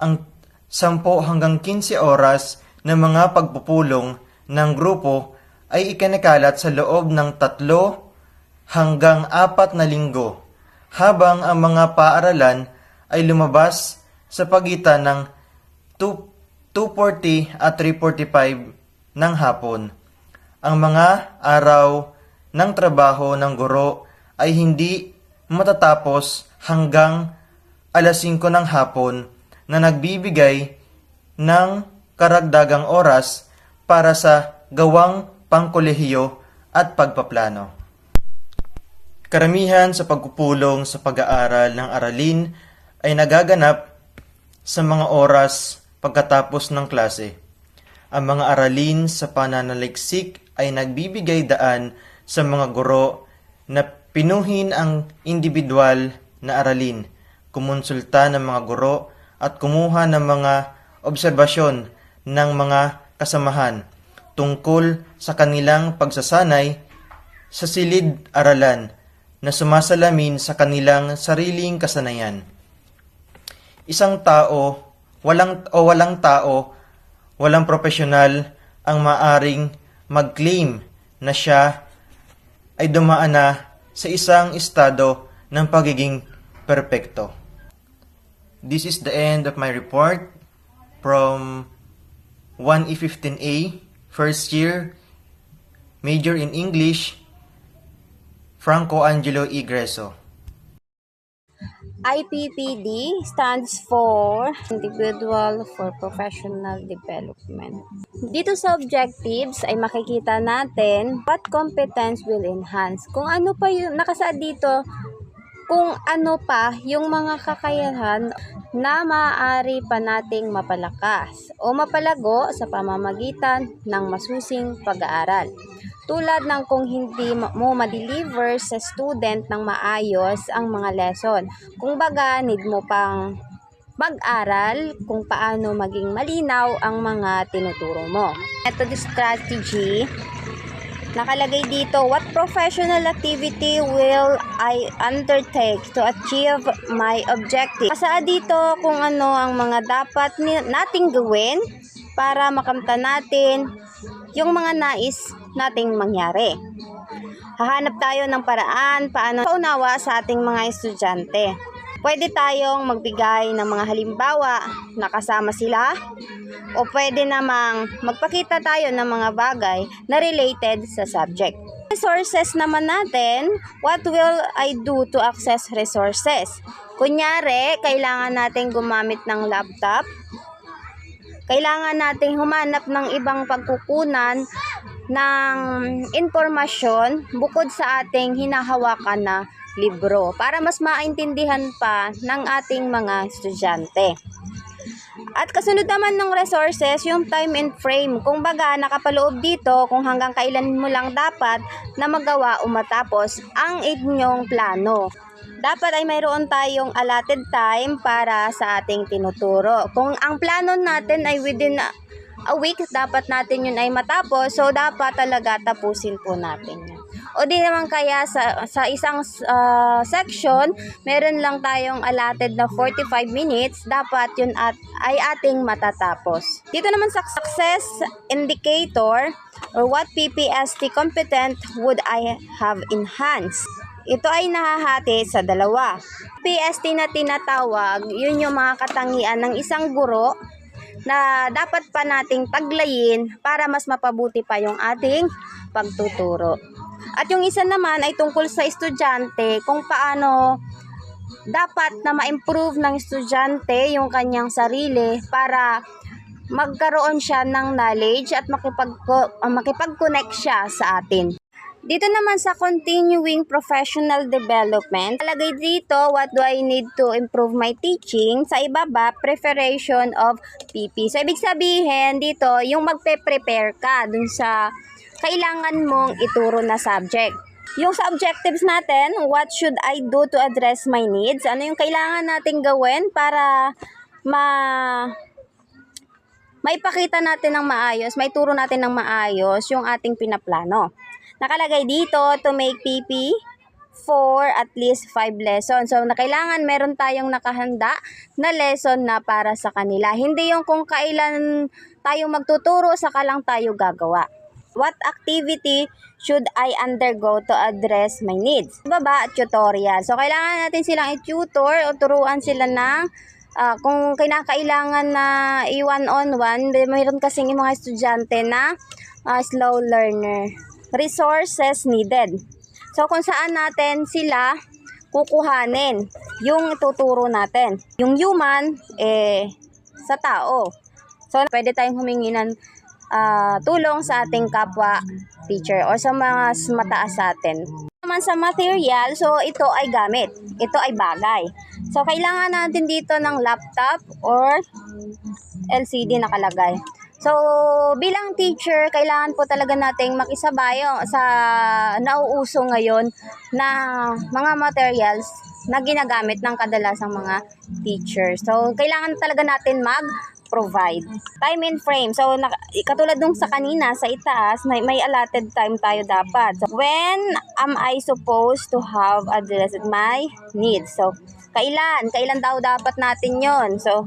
[SPEAKER 5] ang 10 hanggang 15 oras na mga pagpupulong ng grupo ay ikinakalat sa loob ng 3 hanggang 4 na linggo, habang ang mga paaralan ay lumabas sa pagitan ng 2 2:40 at 3:45 ng hapon. Ang mga araw ng trabaho ng guro ay hindi matatapos hanggang alas 5 ng hapon na nagbibigay ng karagdagang oras para sa gawang pangkolehiyo at pagpaplano. Karamihan sa pagpupulong sa pag-aaral ng aralin ay nagaganap sa mga oras pagkatapos ng klase. Ang mga aralin sa pananaliksik ay nagbibigay daan sa mga guro na pinuhin ang individual na aralin, kumonsulta ng mga guro at kumuha ng mga obserbasyon ng mga kasamahan tungkol sa kanilang pagsasanay sa silid-aralan na sumasalamin sa kanilang sariling kasanayan. Isang tao, walang tao, walang profesional ang maaring mag-claim na siya ay dumaan na sa isang estado ng pagiging perpekto. This is the end of my report from 1E15A, first year, major in English, Franco Angelo Igreso.
[SPEAKER 6] IPPD stands for Individual for Professional Development. Dito sa objectives ay makikita natin what competence will enhance. Kung ano pa yung nakasaad dito, kung ano pa yung mga kakayahan na maaari pa nating mapalakas o mapalago sa pamamagitan ng masusing pag-aaral. Tulad ng kung hindi mo ma-deliver sa student ng maayos ang mga lesson. Kung baga, need mo pang mag-aral kung paano maging malinaw ang mga tinuturo mo. Method strategy, nakalagay dito, what professional activity will I undertake to achieve my objective? Nasa dito kung ano ang mga dapat nating gawin para makamtan natin yung mga nais nating mangyari. Hahanap tayo ng paraan paano paunawa sa ating mga estudyante. Pwede tayong magbigay ng mga halimbawa na kasama sila o pwede namang magpakita tayo ng mga bagay na related sa subject. Resources naman natin, what will I do to access resources? Kunyari, kailangan natin gumamit ng laptop, kailangan natin humanap ng ibang pagkukunan ng impormasyon bukod sa ating hinahawakan na libro para mas maintindihan pa ng ating mga estudyante. At kasunod naman ng resources, yung time and frame. Kung baga, nakapaloob dito kung hanggang kailan mo lang dapat na magawa o matapos ang inyong plano. Dapat ay mayroon tayong allotted time para sa ating tinuturo. Kung ang plano natin ay within a week, dapat natin yun ay matapos. So, dapat talaga tapusin po natin yun. O di naman kaya sa isang section, meron lang tayong allotted na 45 minutes, dapat yun ay ating matatapos. Dito naman sa success indicator, or what PPST competent would I have enhanced? Ito ay nahahati sa dalawa. PST na tinatawag, yun yung mga katangian ng isang guro na dapat pa nating taglayin para mas mapabuti pa yung ating pagtuturo. At yung isa naman ay tungkol sa estudyante, kung paano dapat na ma-improve ng estudyante yung kanyang sarili para magkaroon siya ng knowledge at makipag-connect siya sa atin. Dito naman sa continuing professional development, talagay dito, what do I need to improve my teaching? Sa ibaba, preparation of PP. So, ibig sabihin dito, yung magpe-prepare ka dun sa kailangan mong ituro na subject. Yung sa objectives natin, what should I do to address my needs? Ano yung kailangan nating gawin para maipakita natin ng maayos, maituro natin ng maayos yung ating pinaplano. Nakalagay dito to make PP for at least 5 lessons. So, kailangan meron tayong nakahanda na lesson na para sa kanila. Hindi yung kung kailan tayo magtuturo, saka lang tayo gagawa. What activity should I undergo to address my needs? Baba, tutorial. So, kailangan natin silang i-tutor o turuan sila ng Kung kinakailangan na i-one-on-one, mayroon kasing yung mga estudyante na slow learner. Resources needed. So, kung saan natin sila kukuhanin yung ituturo natin. Yung human, sa tao. So, pwede tayong humingi ng tulong sa ating kapwa teacher o sa mga mataas sa atin. Naman sa material, so ito ay gamit. Ito ay bagay. So, kailangan natin dito ng laptop or LCD nakalagay. So, bilang teacher, kailangan po talaga nating makisabay sa nauuso ngayon na mga materials na ginagamit ng kadalasang mga teachers. So, kailangan talaga natin mag-provide. Time and frame. So, katulad nung sa kanina, sa itaas, may allotted time tayo dapat. So, when am I supposed to have addressed my needs? So, kailan daw dapat natin yon? So,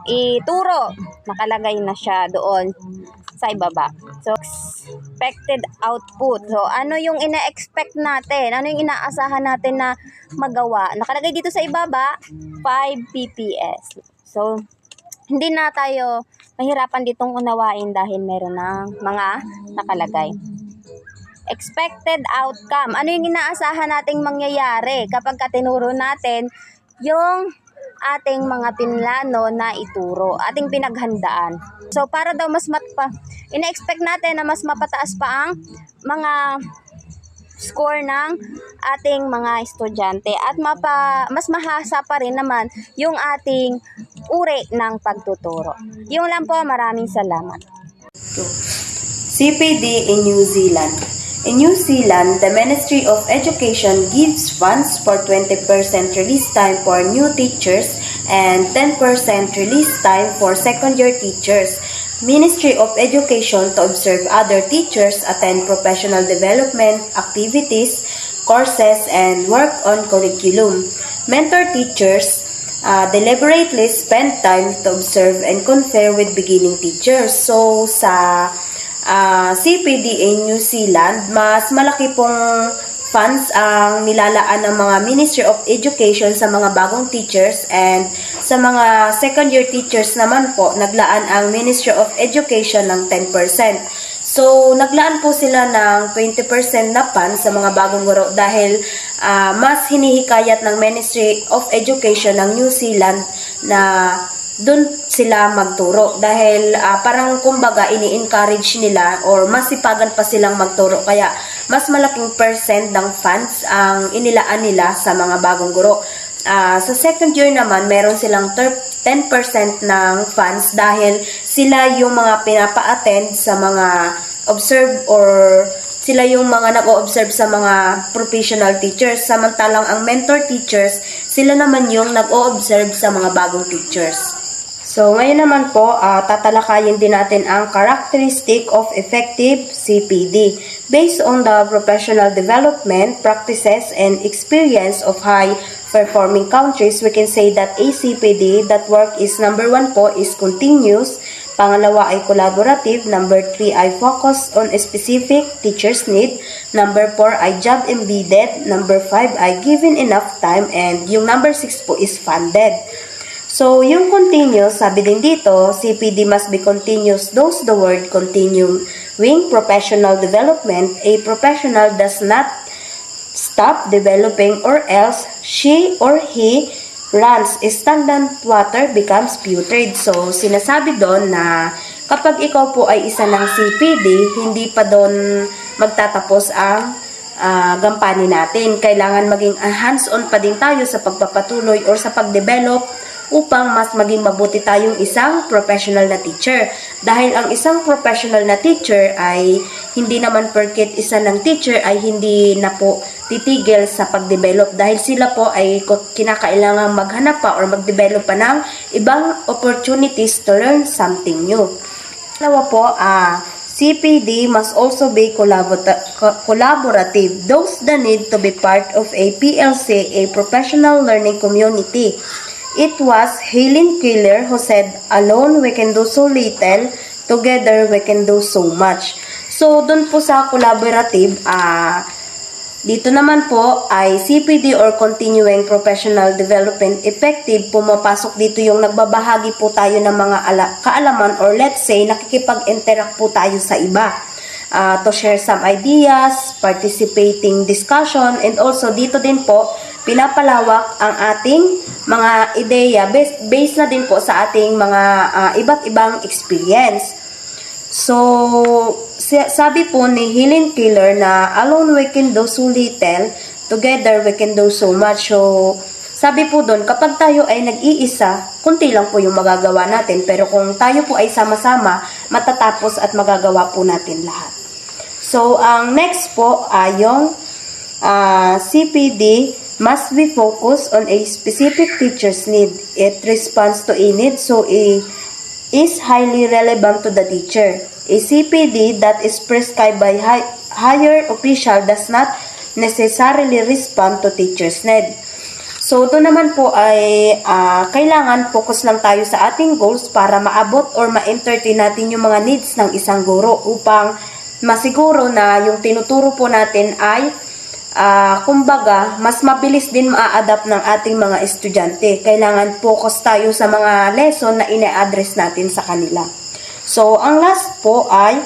[SPEAKER 6] ituro. Nakalagay na siya doon sa ibaba. So, expected output. So, ano yung ina-expect natin? Ano yung inaasahan natin na magawa? Nakalagay dito sa ibaba, 5 PPS. So, hindi na tayo mahirapan ditong unawain dahil meron ng mga nakalagay. Expected outcome. Ano yung inaasahan nating mangyayari kapag tinuro natin yung ating mga pinlano na ituro, ating pinaghandaan. So, para daw ina-expect natin na mas mapataas pa ang mga score ng ating mga estudyante at mas mahasa pa rin naman yung ating uri ng pagtuturo. Yung lang po, maraming salamat.
[SPEAKER 7] CPD in New Zealand. In New Zealand, the Ministry of Education gives funds for 20% release time for new teachers and 10% release time for second-year teachers. Ministry of Education to observe other teachers, attend professional development activities, courses, and work on curriculum. Mentor teachers deliberately spend time to observe and confer with beginning teachers. So, sa CPD in New Zealand, mas malaki pong funds ang nilalaan ng mga Ministry of Education sa mga bagong teachers, and sa mga second year teachers naman po, naglaan ang Ministry of Education ng 10%. So, naglaan po sila ng 20% na funds sa mga bagong guro dahil mas hinihikayat ng Ministry of Education ng New Zealand na doon sila magturo dahil parang kumbaga ini-encourage nila or masipagan pa silang magturo, kaya mas malaking percent ng funds ang inilaan nila sa mga bagong guro. Sa second year naman, meron silang 10% ng funds dahil sila yung mga pinapa-attend sa mga observe or sila yung mga nag-o-observe sa mga professional teachers, samantalang ang mentor teachers, sila naman yung nag-o-observe sa mga bagong teachers. So, ngayon naman po, tatalakayin din natin ang characteristic of effective CPD. Based on the professional development, practices, and experience of high-performing countries, we can say that ACPD, that work is number 1 po, is continuous. Pangalawa ay collaborative. Number 3 ay focus on a specific teacher's need. Number 4 ay job embedded. Number 5 ay given enough time. And yung number 6 po is funded. So, yung continuous, sabi din dito, CPD must be continuous. Those the word continuing professional development. A professional does not stop developing or else she or he runs stagnant water becomes putrid. So, sinasabi doon na kapag ikaw po ay isa ng CPD, hindi pa doon magtatapos ang gampanin natin. Kailangan maging hands-on pa din tayo sa pagpapatuloy or sa pagdevelop upang mas maging mabuti tayong isang professional na teacher. Dahil ang isang professional na teacher ay hindi naman porket isa ng teacher ay hindi na po titigil sa pagdevelop dahil sila po ay kinakailangan maghanap pa or magdevelop pa ng ibang opportunities to learn something new. Dalawa po, CPD must also be collaborative. Those that need to be part of a PLC, a professional learning community. It was Helen Keller who said, "Alone we can do so little, together we can do so much." So, dun po sa collaborative, Dito naman po ay CPD or Continuing Professional Development Effective. Pumapasok dito yung nagbabahagi po tayo ng mga kaalaman or let's say nakikipag-interact po tayo sa iba. To share some ideas, participating discussion, and also dito din po pinapalawak ang ating mga ideya based na din po sa ating mga iba't ibang experience. So, sabi po ni Helen Keller na alone we can do so little, together we can do so much. So, sabi po doon, kapag tayo ay nag-iisa, kunti lang po yung magagawa natin. Pero kung tayo po ay sama-sama, matatapos at magagawa po natin lahat. So, ang next po ay yung CPD must be focused on a specific teacher's need. It responds to a need, so is highly relevant to the teacher. A CPD that is prescribed by higher official does not necessarily respond to teacher's need. So, ito naman po ay kailangan focus lang tayo sa ating goals para maabot or ma-entertain natin yung mga needs ng isang guro upang masiguro na yung tinuturo po natin ay kumbaga, mas mabilis din ma-adapt ng ating mga estudyante. Kailangan focus tayo sa mga lesson na ina-address natin sa kanila. So, ang last po ay,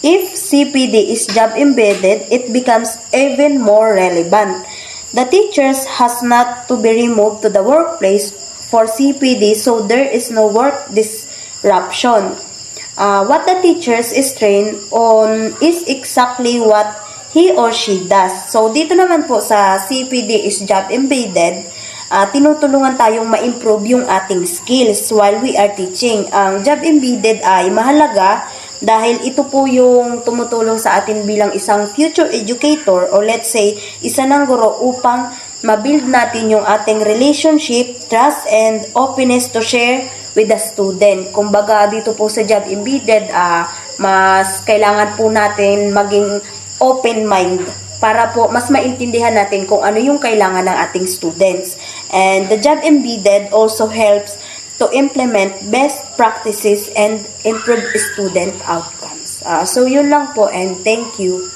[SPEAKER 7] if CPD is job embedded, it becomes even more relevant. The teachers has not to be removed to the workplace for CPD, so there is no work disruption. What the teachers is trained on is exactly what he or she does. So, dito naman po sa CPD is job embedded, tinutulungan tayong ma-improve yung ating skills while we are teaching. Ang job embedded ay mahalaga dahil ito po yung tumutulong sa atin bilang isang future educator or let's say, isa ng guro upang ma-build natin yung ating relationship, trust, and openness to share with the student. Kumbaga, dito po sa job embedded, mas kailangan po natin maging open mind para po mas maintindihan natin kung ano yung kailangan ng ating students. And the job embedded also helps to implement best practices and improve student outcomes. So yun lang po and thank you.